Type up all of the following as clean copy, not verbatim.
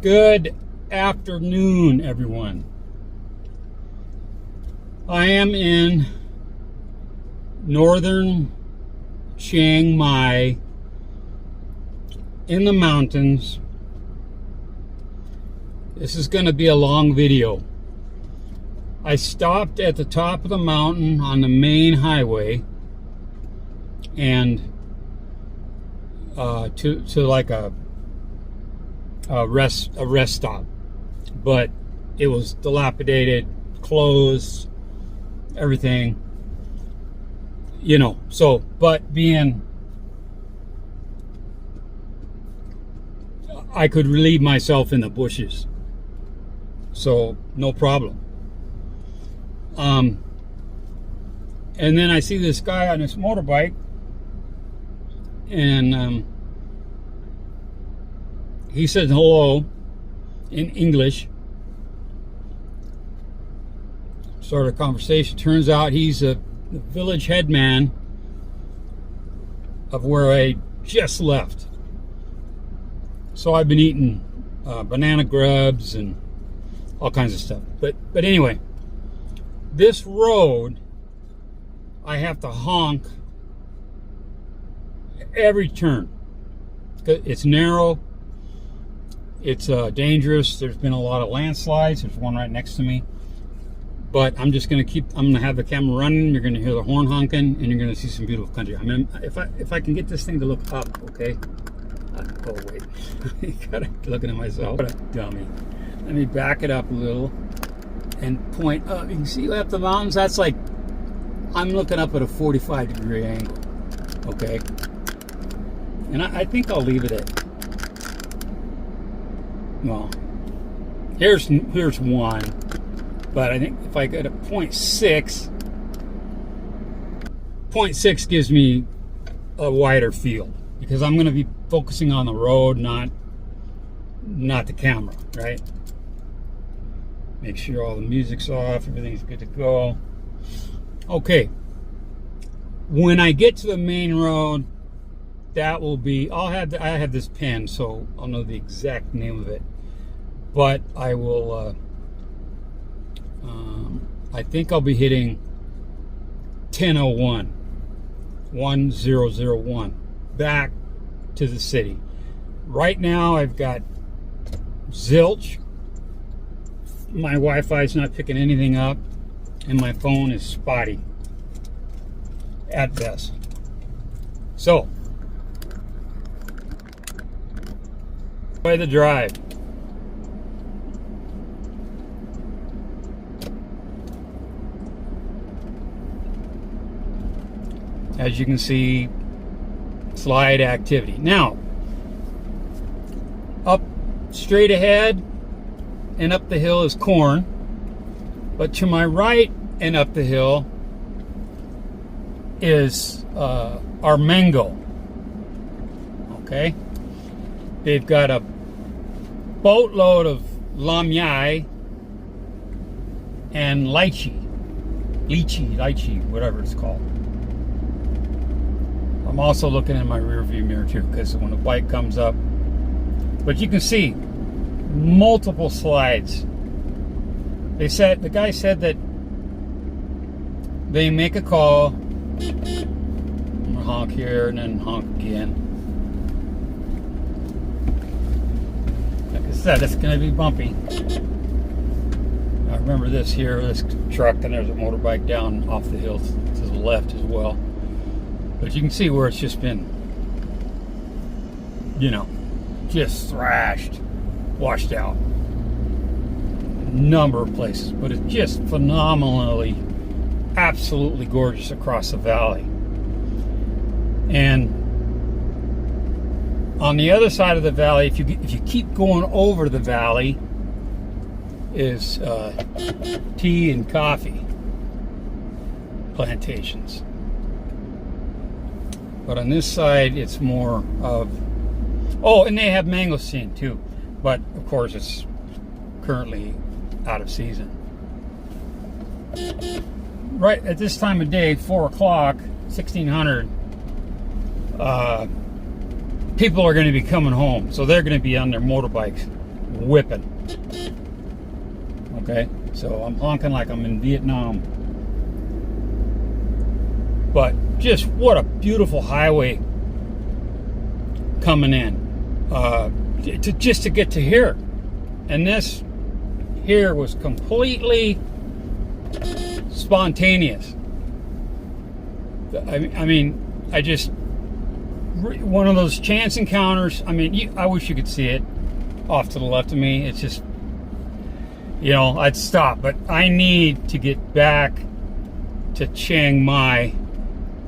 Good afternoon, everyone. I am in northern Chiang Mai in the mountains. This is going to be a long video. I stopped at the top of the mountain on the main highway and to like a rest stop, but it was dilapidated, closed, everything, you know. So, but being I could relieve myself in the bushes, so no problem. And then I see this guy on this motorbike, and he said hello in English. Started a conversation. Turns out he's the village headman of where I just left. So I've been eating banana grubs and all kinds of stuff. But anyway, this road, I have to honk every turn. It's narrow. It's dangerous. There's been a lot of landslides. There's one right next to me. But I'm just going to I'm going to have the camera running. You're going to hear the horn honking, and you're going to see some beautiful country. I mean, if I can get this thing to look up, okay? Oh, wait. I got it looking at myself. What a dummy. Let me back it up a little and point up. You can see up the mountains. That's like, I'm looking up at a 45-degree angle, okay? And I think I'll leave it at, well, here's one, but I think if I get a 0.6 gives me a wider field, because I'm going to be focusing on the road, not the camera, right? Make sure all the music's off, everything's good to go. Okay, when I get to the main road, that will be, I have this pen, so I'll know the exact name of it. But I will, I think I'll be hitting 1001 back to the city. Right now I've got zilch. My Wi-Fi is not picking anything up, and my phone is spotty at best. So, by the drive. As you can see, slide activity. Now, up straight ahead and up the hill is corn, but to my right and up the hill is our mango. Okay, they've got a boatload of Lychee and Lychee, whatever it's called. I'm also looking in my rear view mirror too, because when the bike comes up, but you can see multiple slides. The guy said that they make a call, I'm gonna honk here and then honk again. Like I said, it's gonna be bumpy. I remember this here, this truck, and there's a motorbike down off the hill to the left as well. But you can see where it's just been, you know, just thrashed, washed out. A number of places, but it's just phenomenally, absolutely gorgeous across the valley. And on the other side of the valley, if you keep going over the valley, is tea and coffee plantations. But on this side, it's more of, oh, and they have mangosteen too. But of course, it's currently out of season. Right at this time of day, 4 o'clock, 1600, people are going to be coming home. So they're going to be on their motorbikes whipping. Okay, so I'm honking like I'm in Vietnam. But just what a beautiful highway coming in. Just to get to here. And this here was completely spontaneous. I mean, I just, one of those chance encounters. I mean, I wish you could see it off to the left of me. It's just, you know, I'd stop, but I need to get back to Chiang Mai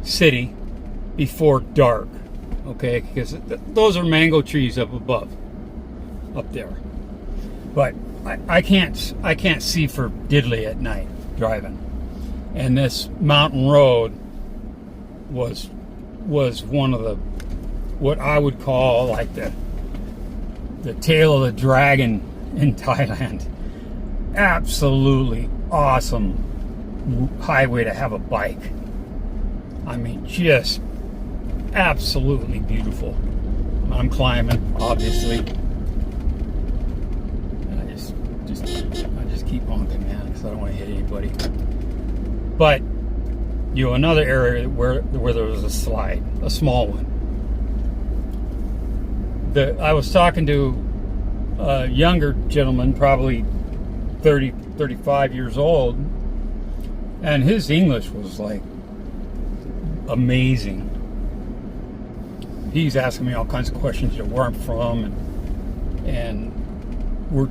city before dark, okay? Because those are mango trees up above, up there. But I can't see for diddly at night driving, and this mountain road was one of the, what I would call like the tail of the dragon in Thailand. Absolutely awesome highway to have a bike. I mean, just absolutely beautiful. I'm climbing, obviously. And I just keep honking, man, because I don't want to hit anybody. But you know, another area where there was a slide, a small one. I was talking to a younger gentleman, probably 30, 35 years old, and his English was like amazing. He's asking me all kinds of questions, you know, where I'm from, and we're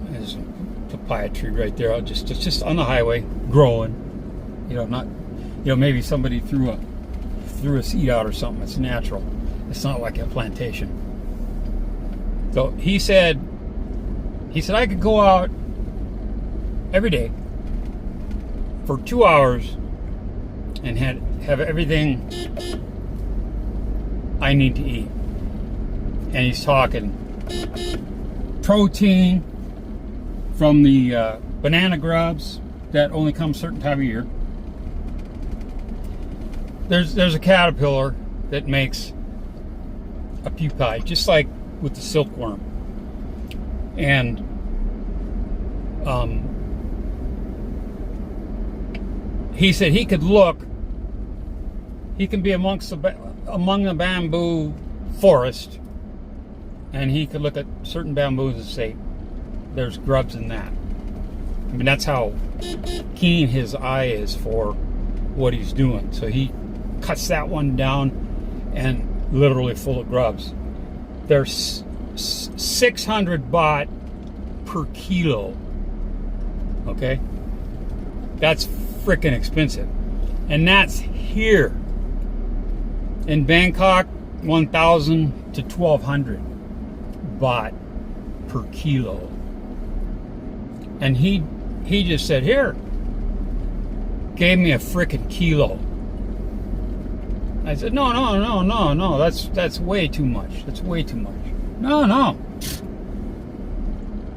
there's a papaya tree right there, just on the highway, growing. You know, not, you know, maybe somebody threw a seed out or something. It's natural. It's not like a plantation. So he said I could go out every day for 2 hours and have everything I need to eat. And he's talking protein from the banana grubs that only come a certain time of year. There's a caterpillar that makes a pupae, just like with the silkworm. And he said he could look. He can be among the bamboo forest, and he could look at certain bamboos and say, "There's grubs in that." I mean, that's how keen his eye is for what he's doing. So he cuts that one down, and literally full of grubs. There's 600 baht per kilo. Okay, that's freaking expensive, and that's here. In Bangkok, 1,000 to 1,200 baht per kilo. And he just said, here, gave me a freaking kilo. I said, no, that's way too much. That's way too much. No.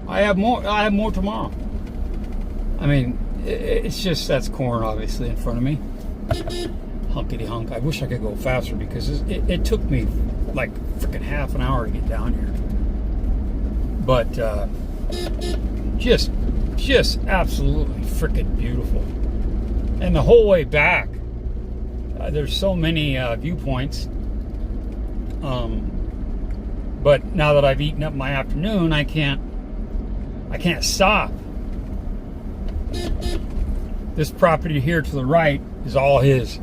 I have more tomorrow. I mean, it's just, that's corn obviously in front of me. Hunkity hunk. I wish I could go faster because it took me like freaking half an hour to get down here. But just absolutely freaking beautiful. And the whole way back, there's so many viewpoints. But now that I've eaten up my afternoon, I can't stop. This property here to the right is all his.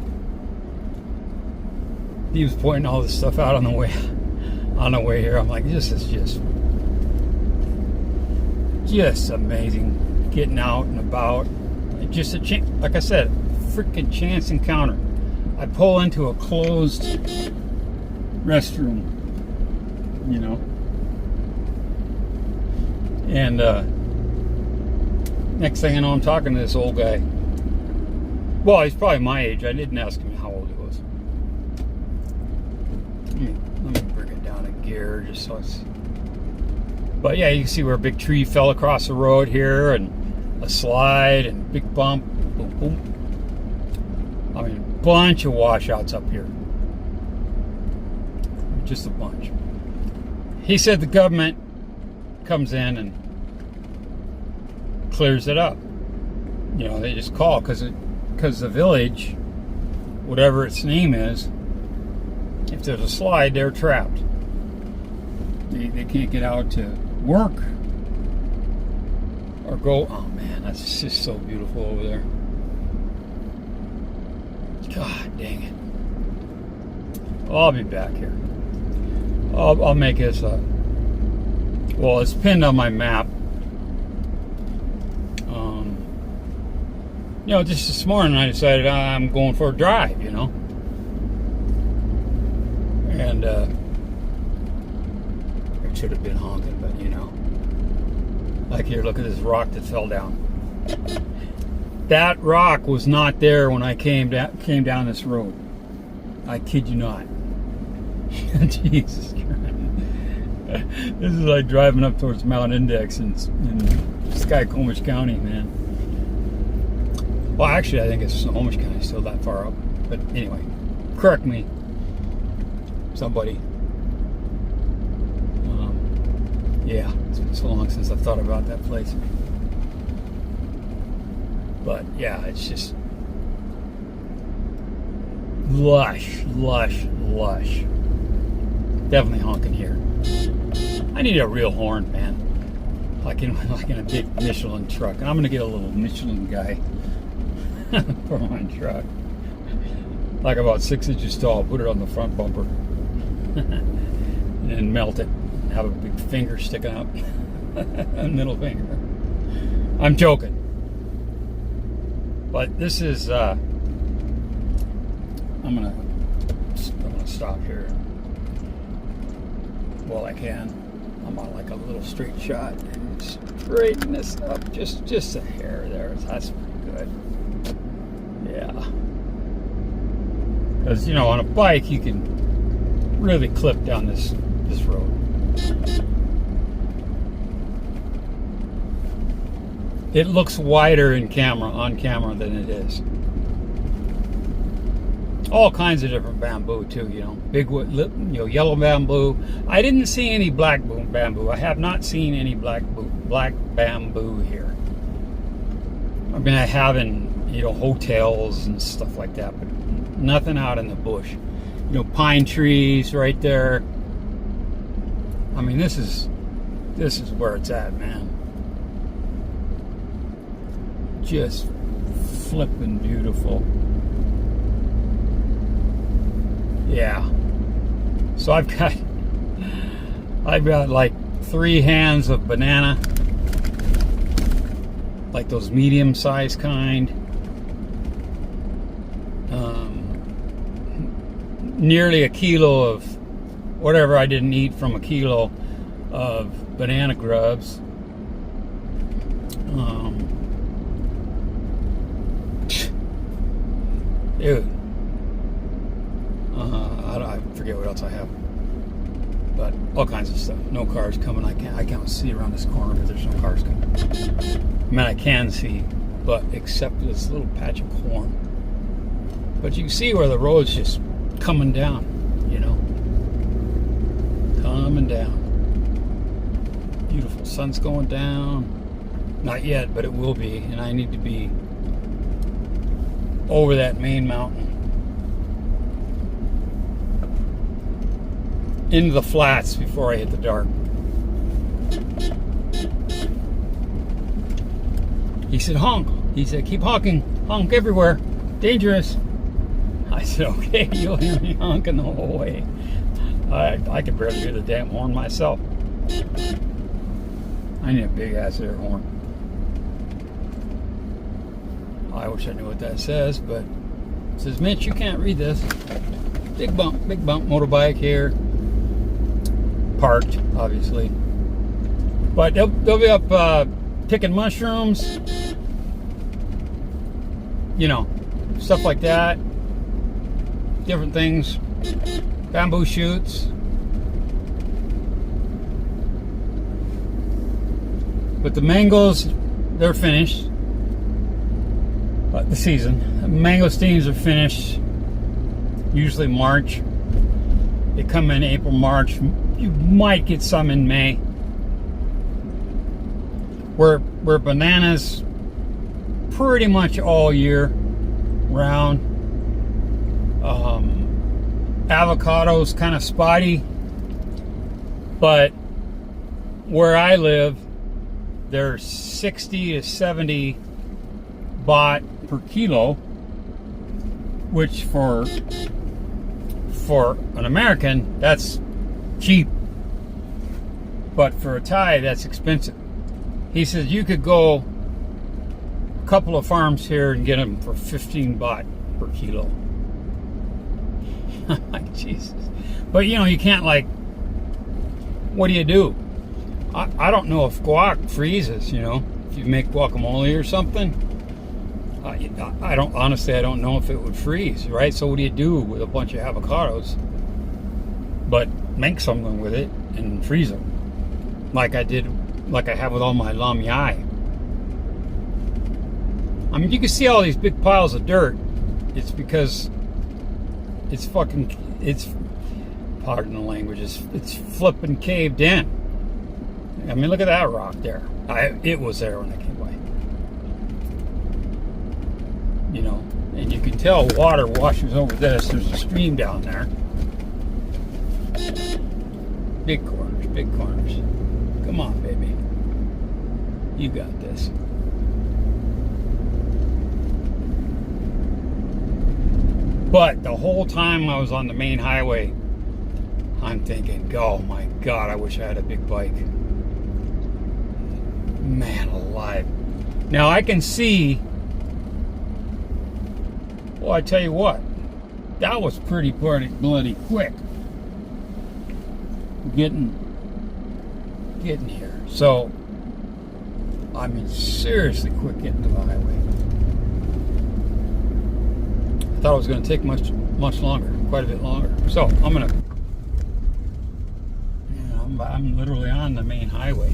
He was pointing all this stuff out on the way here. I'm like, this is just amazing, getting out and about. Just like I said, freaking chance encounter. I pull into a closed restroom, you know, and next thing I know, I'm talking to this old guy. Well, he's probably my age. I didn't ask him how old he was. Let me bring it down a gear just so it's. But yeah, you can see where a big tree fell across the road here, and a slide, and big bump. Boom, boom. I mean, a bunch of washouts up here. Just a bunch. He said the government comes in and clears it up. You know, they just call because the village, whatever its name is, if there's a slide, they're trapped. They can't get out to work or go. Oh man, that's just so beautiful over there. God dang it. Well, I'll be back here. I'll make this well, it's pinned on my map. You know, just this morning I decided I'm going for a drive, you know. And it should have been honking, but you know. Like here, look at this rock that fell down. That rock was not there when I came down this road. I kid you not. Jesus Christ. This is like driving up towards Mount Index in Skycomish County, man. Well, actually, I think it's Snohomish County, still that far up. But anyway, correct me, somebody. Yeah, it's been so long since I've thought about that place. But yeah, it's just lush, lush, lush. Definitely honking here. I need a real horn, man. Like in a big Michelin truck. And I'm gonna get a little Michelin guy for my truck. Like about 6 inches tall. Put it on the front bumper. And melt it. Have a big finger sticking out. A middle finger. I'm joking. But this is I'm gonna stop here while I can. I'm on like a little straight shot and straighten this up just a hair there. That's pretty good. Yeah. Because you know, on a bike you can really clip down this road. It looks wider on camera than it is. All kinds of different bamboo too, you know, big wood, you know, yellow bamboo. I didn't see any black bamboo. I have not seen any black bamboo here. I mean, I have in, you know, hotels and stuff like that, but nothing out in the bush. You know, pine trees right there. I mean, this is where it's at, man. Just flipping beautiful. Yeah. So I've got like 3 hands of banana, like those medium-sized kind. Nearly a kilo of whatever I didn't eat from a kilo of banana grubs. Dude. I forget what else I have. But all kinds of stuff. No cars coming. I can't see around this corner because there's no cars coming. I mean, I can see, but except this little patch of corn. But you can see where the road's just coming down, you know. Coming down. Beautiful. Sun's going down. Not yet, but it will be. And I need to be over that main mountain. Into the flats before I hit the dark. He said, honk. He said, keep honking. Honk everywhere. Dangerous. I said, okay, you'll hear me honking the whole way. I could barely hear the damn horn myself. I need a big ass air horn. I wish I knew what that says, but it says, Mitch, you can't read this. Big bump, motorbike here. Parked, obviously. But they'll be up picking mushrooms. You know, stuff like that. Different things. Bamboo shoots. But the mangoes, they're finished. The season. The mangosteens are finished. Usually March. They come in April, March. You might get some in May. We're bananas pretty much all year round. Avocados kind of spotty, but where I live, they're 60 to 70 baht per kilo, which for an American, that's cheap, but for a Thai, that's expensive. He says you could go a couple of farms here and get them for 15 baht per kilo. Like, Jesus. But you know, you can't, like, what do you do? I don't know if guac freezes, you know, if you make guacamole or something. I don't, honestly, I don't know if it would freeze, right? So what do you do with a bunch of avocados? But make something with it and freeze them. Like I did, like I have with all my lam yai. I mean, you can see all these big piles of dirt. It's because it's fucking, it's, pardon the language, it's flipping caved in. I mean, look at that rock there. It was there when I came by. You know, and you can tell water washes over this. There's a stream down there. Big corners, big corners. Come on, baby. You got this. But the whole time I was on the main highway, I'm thinking, oh my God, I wish I had a big bike. Man alive. Now I can see, well, I tell you what, that was pretty bloody quick. Getting here. So, I mean, seriously quick getting to the highway. I thought it was going to take much longer, quite a bit longer. So, I'm literally on the main highway.